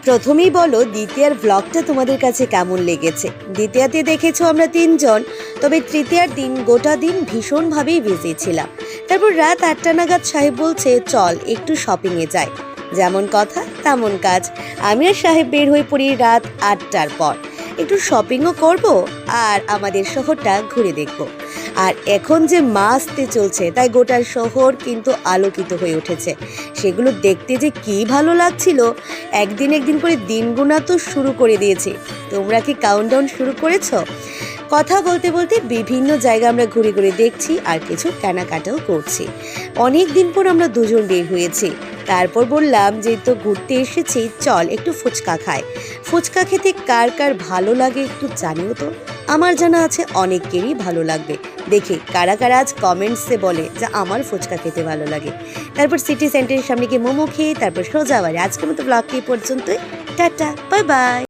প্রথমেই বলো দ্বিতীয়ার ব্লগটা তোমাদের কাছে কেমন লেগেছে। দ্বিতীয়াতে দেখেছো আমরা 3 জন, তবে তৃতীয়ার দিন গোটা দিন ভীষণভাবেই বিজি ছিলাম। তারপর রাত 8টা নাগাদ সাহেব বলছে চল একটু শপিংয়ে যাই। যেমন কথা তেমন কাজ, আমি আর সাহেব বের হয়ে পড়ি রাত 8টার পর। একটু শপিংও করব আর আমাদের শহরটা ঘুরে দেখব। আর এখন যে মা আসতে চলছে তাই গোটা শহর কিন্তু আলোকিত হয়ে উঠেছে। সেগুলো দেখতে যে কি ভালো লাগছিল। একদিন করে দিন গোনা তো শুরু করে দিয়েছি। তোমরা কি কাউন্টডাউন শুরু করেছো? কথা বলতে বলতে বিভিন্ন জায়গা আমরা ঘুরে ঘুরে দেখছি আর কিছু কেনাকাটাও করছি। অনেক দিন পর আমরা দুজন বের হয়েছি। তারপর বললাম যে তো ঘুরতে এসেছি, চল একটু ফুচকা খাই। ফুচকা খেতে কার কার ভালো লাগে একটু জানিও তো। আমার জানা আছে অনেকেরই ভালো লাগবে। দেখি কারা কারা আজ কমেন্টসে বলে যে আমার ফুচকা খেতে ভালো লাগে। তারপর সিটি সেন্টারের সামনে গিয়ে মোমো খেয়ে তারপর সোজা বাড়ি। আজকের মতো ব্লগটি পর্যন্তই। Tata, bye bye.